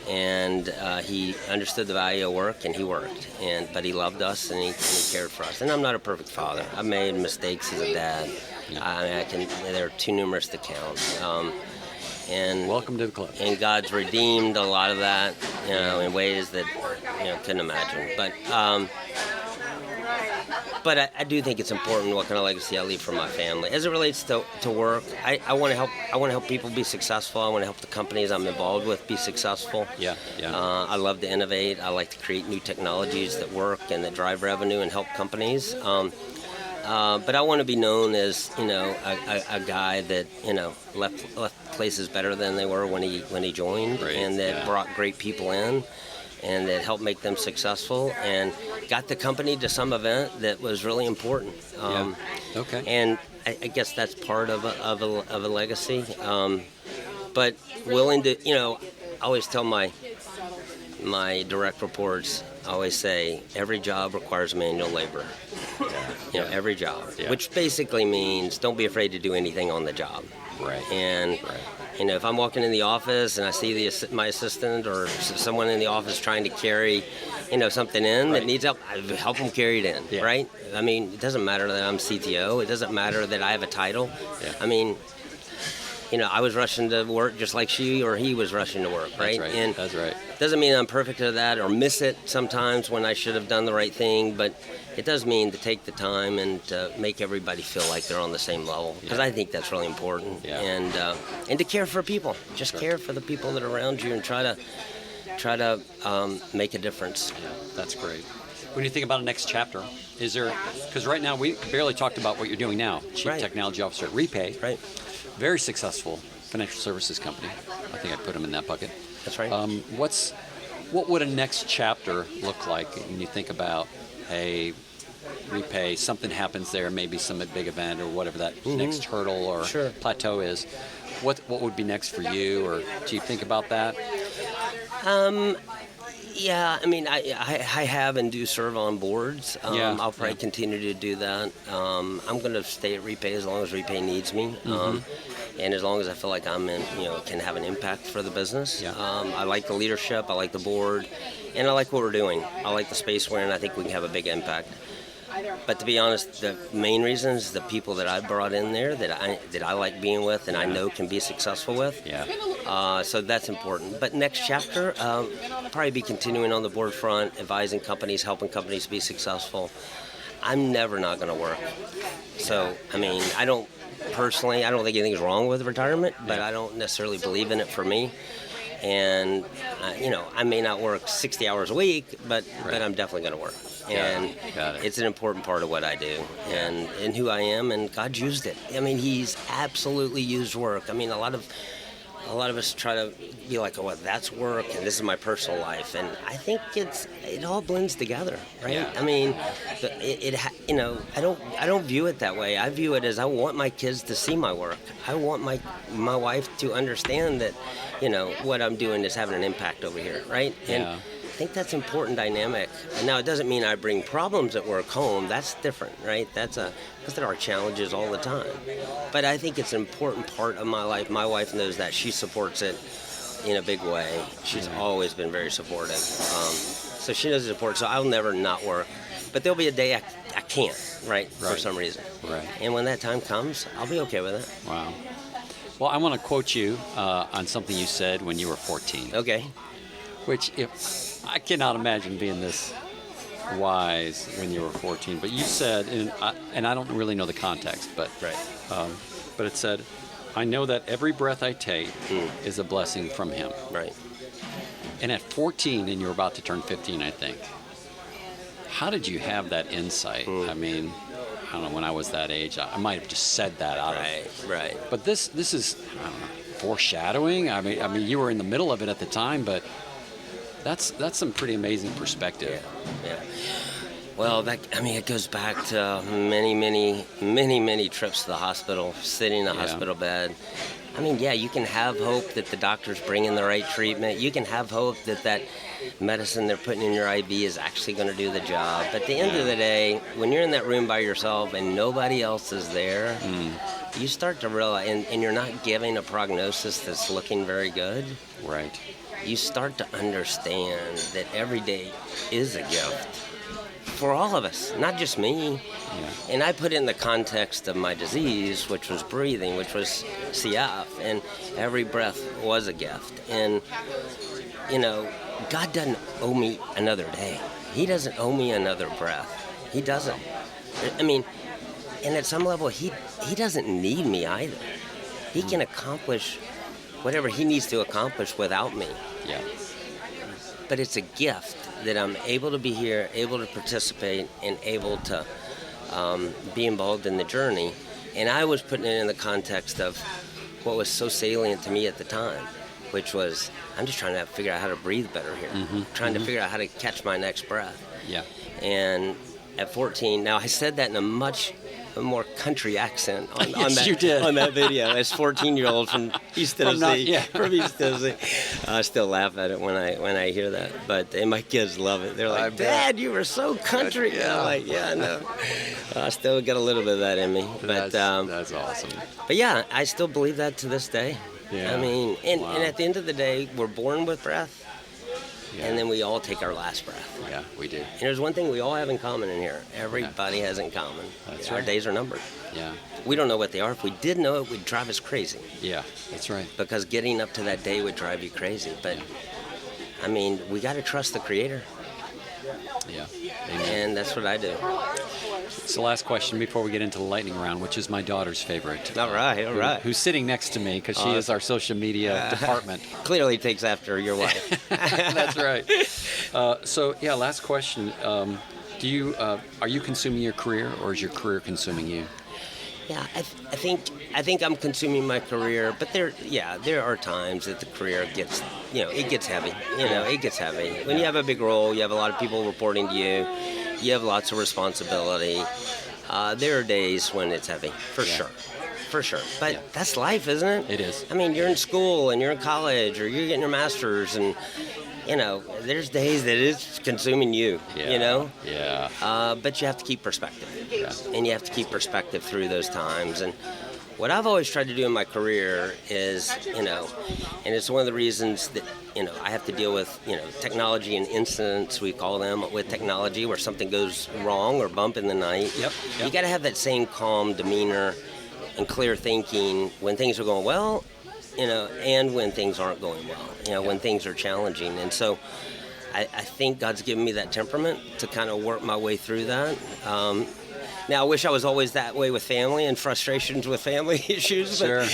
And he understood the value of work, and he worked. But he loved us, and he cared for us. And I'm not a perfect father. I've made mistakes as a dad. Yeah. They're too numerous to count. And welcome to the club. And God's redeemed a lot of that, in ways that couldn't imagine. But I do think it's important what kind of legacy I leave for my family. As it relates to work, I want to help. I want to help people be successful. I want to help the companies I'm involved with be successful. Yeah. I love to innovate. I like to create new technologies that work and that drive revenue and help companies. But I want to be known as a guy that left places better than they were when he joined, and that brought great people in, and that helped make them successful. And got the company to some event that was really important. Okay. And I guess that's part of a legacy. But willing to, I always tell my direct reports, I always say every job requires manual labor. Every job, which basically means don't be afraid to do anything on the job. Right. And if I'm walking in the office and I see my assistant or someone in the office trying to carry, something in that needs help, I help them carry it in. Yeah. Right. I mean, it doesn't matter that I'm CTO. It doesn't matter that I have a title. Yeah. I mean, I was rushing to work just like she or he was rushing to work, right? That's right. And that's right. Doesn't mean I'm perfect at that or miss it sometimes when I should have done the right thing, but it does mean to take the time and to make everybody feel like they're on the same level, because I think that's really important. Yeah. And to care for people, just care for the people that are around you and try to make a difference. Yeah, that's great. When you think about a next chapter, is there, because right now we barely talked about what you're doing now, Chief Technology Officer at Repay. Right. Very successful financial services company. I think I put them in that bucket. That's right. What would a next chapter look like when you think about, hey, Repay, something happens there, maybe some big event or whatever that next hurdle or plateau is. What would be next for you, or do you think about that? Yeah, I mean, I have and do serve on boards. I'll probably continue to do that. I'm going to stay at Repay as long as Repay needs me, and as long as I feel like I'm can have an impact for the business. Yeah. I like the leadership, I like the board, and I like what we're doing. I like the space we're in. I think we can have a big impact. But to be honest, the main reason is the people that I brought in there that I like being with and I know can be successful with. Yeah. So that's important. But next chapter, probably be continuing on the board front, advising companies, helping companies be successful. I'm never not going to work. So, I mean, I don't think anything's wrong with retirement, but I don't necessarily believe in it for me. And, I may not work 60 hours a week, but I'm definitely going to work. And it's an important part of what I do and who I am, and God used it. I mean, He's absolutely used work. I mean, a lot of us try to be like, oh, well, that's work, and this is my personal life, and I think it all blends together, right? Yeah. I mean, I don't view it that way. I view it as I want my kids to see my work. I want my wife to understand that, what I'm doing is having an impact over here, right? And I think that's an important dynamic. And now, it doesn't mean I bring problems at work home. That's different, right? Because there are challenges all the time. But I think it's an important part of my life. My wife knows that. She supports it in a big way. She's always been very supportive. So she knows the support. So I'll never not work. But there'll be a day I can't, right, for some reason. Right. And when that time comes, I'll be okay with it. Wow. Well, I want to quote you on something you said when you were 14. Okay. Which, I cannot imagine being this wise when you were 14. But you said, and I don't really know the context, but but it said, I know that every breath I take is a blessing from Him. Right. And at 14, and you were about to turn 15, I think, how did you have that insight? I mean, I don't know, when I was that age, I might have just said that out of... Right. But this is, I don't know, foreshadowing? I mean, you were in the middle of it at the time, but that's some pretty amazing perspective. Yeah. Well, it goes back to many trips to the hospital, sitting in a hospital bed. I mean, you can have hope that the doctor's bringing the right treatment. You can have hope that medicine they're putting in your IV is actually going to do the job. But at the end of the day, when you're in that room by yourself and nobody else is there, you start to realize, and you're not giving a prognosis that's looking very good. Right. You start to understand that every day is a gift for all of us, not just me. Yeah. And I put it in the context of my disease, which was breathing, which was CF, and every breath was a gift. And, God doesn't owe me another day. He doesn't owe me another breath. He doesn't. I mean, and at some level, he doesn't need me either. He can accomplish whatever he needs to accomplish without me. Yeah. But it's a gift that I'm able to be here, able to participate, and able to be involved in the journey. And I was putting it in the context of what was so salient to me at the time, which was, I'm just trying to figure out how to breathe better here. Trying to figure out how to catch my next breath. Yeah. And at 14, now I said that in a much more country accent on Yes, that, you did. on that video as 14-year-old from East Tennessee. From East Tennessee. I still laugh at it when I hear that. But and my kids love it. They're like, Dad, you were so country. Yeah. I'm like, yeah, I know. I still got a little bit of that in me. But That's awesome. But yeah, I still believe that to this day. Yeah. I mean, and Wow. at the end of the day, we're born with breath. Yeah. And then we all take our last breath. Yeah, we do. And there's one thing we all have in common in here. Everybody has in common. That's Our right. days are numbered. Yeah. We don't know what they are. If we did know it, we'd drive us crazy. Yeah, that's right. Because getting up to that day would drive you crazy. But, I mean, we got to trust the Creator. Yeah. Amen. And that's what I do. It's the last question before we get into the lightning round, which is my daughter's favorite. All right. Who's sitting next to me because she is our social media department. Clearly takes after your wife. That's right. So, last question. Do you are you consuming your career, or is your career consuming you? Yeah, I think I'm consuming my career, but there are times that the career gets, it gets heavy. It gets heavy. When you have a big role, you have a lot of people reporting to you, you have lots of responsibility. There are days when it's heavy, for sure. But that's life, isn't it? It is. I mean, you're in school and you're in college or you're getting your master's and, there's days that it's consuming you, Yeah. But you have to keep perspective. Yeah. And you have to keep perspective through those times. And what I've always tried to do in my career is, and it's one of the reasons that, I have to deal with, technology and incidents, we call them, with technology where something goes wrong or bump in the night. Yep. You got to have that same calm demeanor and clear thinking when things are going well, and when things aren't going well, when things are challenging. And so I think God's given me that temperament to kind of work my way through that. Now, I wish I was always that way with family and frustrations with family issues. Sure.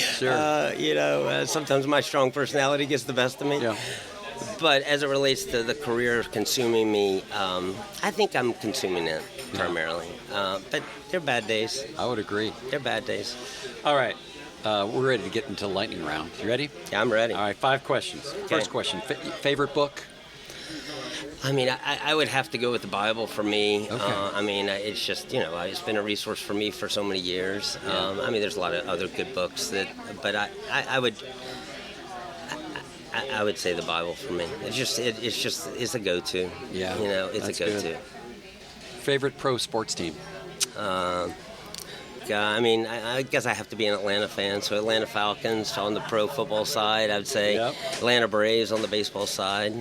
Sometimes my strong personality gets the best of me. Yeah. But as it relates to the career consuming me, I think I'm consuming it primarily. But they're bad days. I would agree. They're bad days. All right. We're ready to get into lightning round. You ready? Yeah, I'm ready. All right, 5 questions. Okay. First question, favorite book? I mean, I would have to go with the Bible for me. Okay. It's just, it's been a resource for me for so many years. Yeah. There's a lot of other good books but I would say the Bible for me. It's a go-to. Yeah. It's that's a go-to. good. Favorite pro sports team? I guess I have to be an Atlanta fan. So Atlanta Falcons on the pro football side, I would say. Yep. Atlanta Braves on the baseball side.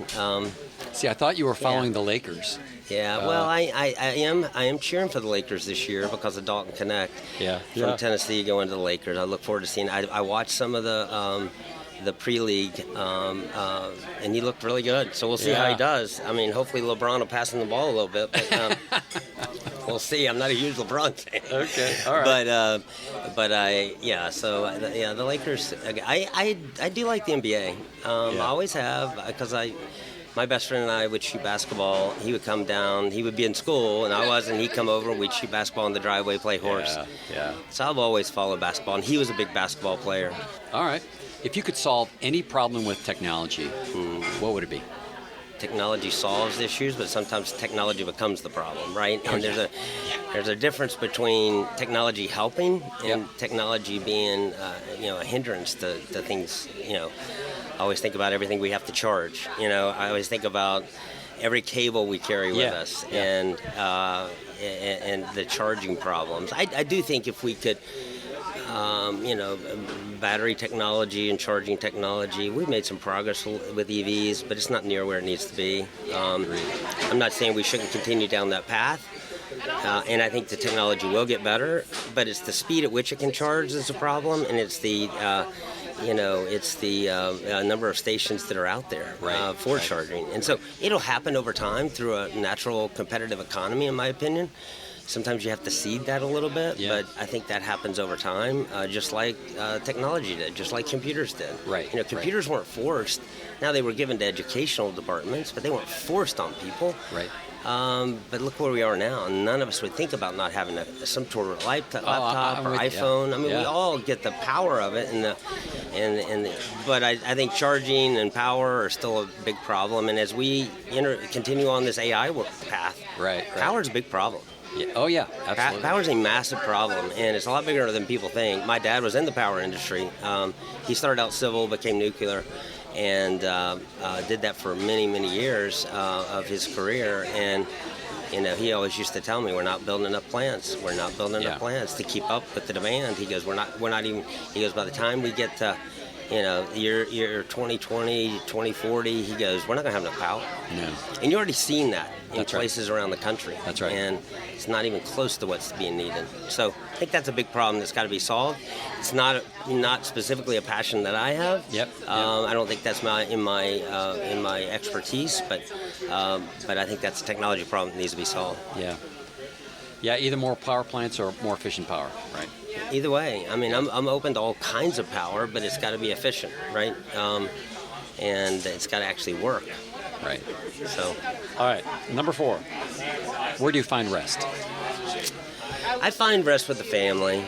See, I thought you were following the Lakers. Yeah, well, I am cheering for the Lakers this year because of Dalton Connect. Yeah. From Tennessee going to the Lakers. I look forward to seeing. I watched some of the pre-league, and he looked really good. So we'll see how he does. I mean, hopefully LeBron will pass him the ball a little bit, but we'll see. I'm not a huge LeBron fan. Okay, all right. The Lakers. I do like the NBA. I always have because my best friend and I would shoot basketball. He would come down. He would be in school, and I wasn't. He'd come over, and we'd shoot basketball in the driveway, play horse. Yeah. So I've always followed basketball, and he was a big basketball player. All right. If you could solve any problem with technology, what would it be? Technology solves issues, but sometimes technology becomes the problem, right? And there's a difference between technology helping and technology being, a hindrance to things. I always think about everything we have to charge. I always think about every cable we carry with us and the charging problems. I do think if we could, battery technology and charging technology, we've made some progress with EVs, but it's not near where it needs to be. I'm not saying we shouldn't continue down that path. And I think the technology will get better, but it's the speed at which it can charge that's a problem, and it's the number of stations that are out there for charging. And so it'll happen over time through a natural competitive economy, in my opinion. Sometimes you have to seed that a little bit, but I think that happens over time, just like technology did, just like computers did. Right. Computers weren't forced. Now they were given to educational departments, but they weren't forced on people. Right. But look where we are now. None of us would think about not having some sort of laptop or iPhone. We all get the power of it, but I think charging and power are still a big problem. And as we continue on this AI path, power is a big problem. Yeah. Oh, yeah, absolutely. Power is a massive problem, and it's a lot bigger than people think. My dad was in the power industry. He started out civil, became nuclear, and did that for many, many years of his career. And he always used to tell me, we're not building enough plants. We're not building enough plants to keep up with the demand. He goes, we're not even. He goes, by the time we get to year 2020, 2040, he goes, we're not going to have enough power. No. And you're already seeing that in That's places around the country. That's right. And it's not even close to what's being needed. So I think that's a big problem that's got to be solved. It's not specifically a passion that I have. I don't think that's in my expertise, but I think that's a technology problem that needs to be solved. Yeah, either more power plants or more efficient power, right? Either way, I'm open to all kinds of power, but it's got to be efficient, right? And it's got to actually work. Right. So. All right, number 4. Where do you find rest? I find rest with the family.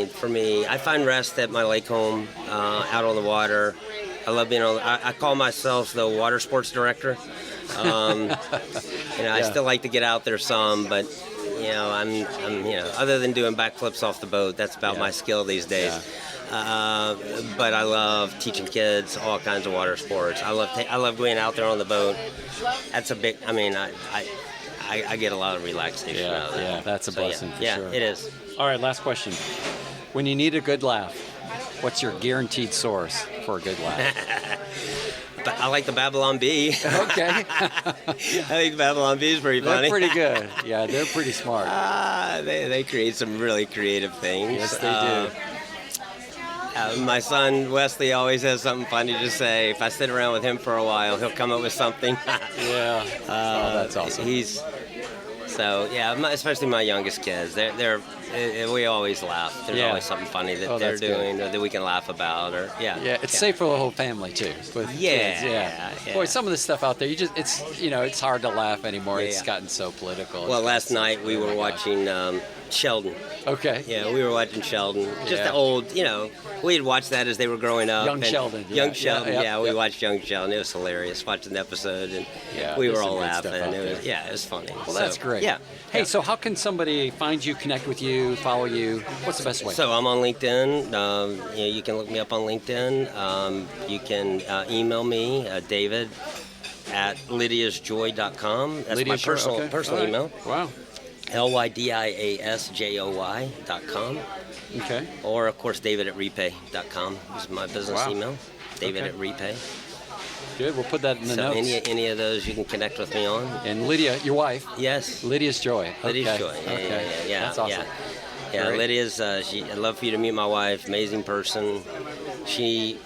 For me, I find rest at my lake home, out on the water. I love being on. I call myself the water sports director. I still like to get out there some, but I'm other than doing backflips off the boat, that's about my skill these days. But I love teaching kids all kinds of water sports. I love going out there on the boat. That's a big. I get a lot of relaxation out of that. Yeah, that's a blessing. For sure. It is. All right, last question. When you need a good laugh, what's your guaranteed source for a good laugh? I like the Babylon Bee. Okay. I think Babylon Bee is pretty funny. They're pretty good. Yeah, they're pretty smart. They create some really creative things. Yes, they do. My son Wesley always has something funny to say. If I sit around with him for a while, he'll come up with something. That's awesome. Especially my youngest kids. We always laugh. There's always something funny that they're doing or that we can laugh about. It's safe for the whole family too. With kids. Boy, some of the stuff out there, it's hard to laugh anymore. It's gotten so political. Well, last night we were watching Sheldon. Okay. Yeah, we were watching Sheldon. Just the old, we had watched that as they were growing up. Young Sheldon. We watched Young Sheldon. It was hilarious watching the episode, and we were all laughing. It was funny. Well, that's great. Yeah. Hey, so how can somebody find you, connect with you, follow you? What's the best way? So I'm on LinkedIn. You can look me up on LinkedIn. You can email me, David at lydiasjoy.com. That's my personal email. Wow. lydiasjoy.com. Okay. Or, of course, David at repay.com is my business email. David at repay. Good. We'll put that in the notes. Any of those you can connect with me on. And Lydia, your wife. Yes. Lydia's Joy. Lydia's Joy. Yeah. That's awesome. Yeah, Lydia's. I'd love for you to meet my wife. Amazing person. She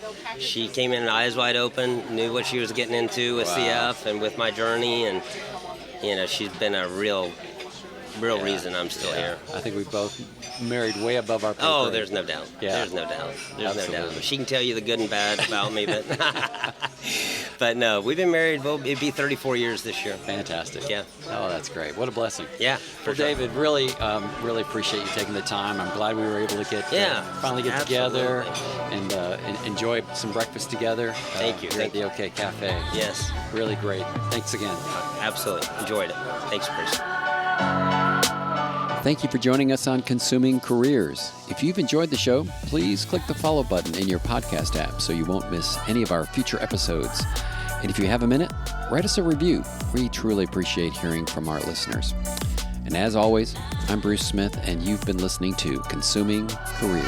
came in eyes wide open, knew what she was getting into with CF and with my journey, and she's been a real reason I'm still here. I think we both married way above our pay grade. Oh, there's no doubt. Yeah. There's no doubt. She can tell you the good and bad about me, but no, we've been married. Well, it'd be 34 years this year. Fantastic. Yeah. Oh, that's great. What a blessing. Yeah. Well, David, really appreciate you taking the time. I'm glad we were able to finally get together and enjoy some breakfast together. Thank you. Here at the OK Cafe. Yes. Really great. Thanks again. Absolutely. Enjoyed it. Thanks, Chris. Thank you for joining us on Consuming Careers. If you've enjoyed the show, please click the follow button in your podcast app so you won't miss any of our future episodes. And if you have a minute, write us a review. We truly appreciate hearing from our listeners. And as always, I'm Bruce Smith, and you've been listening to Consuming Careers.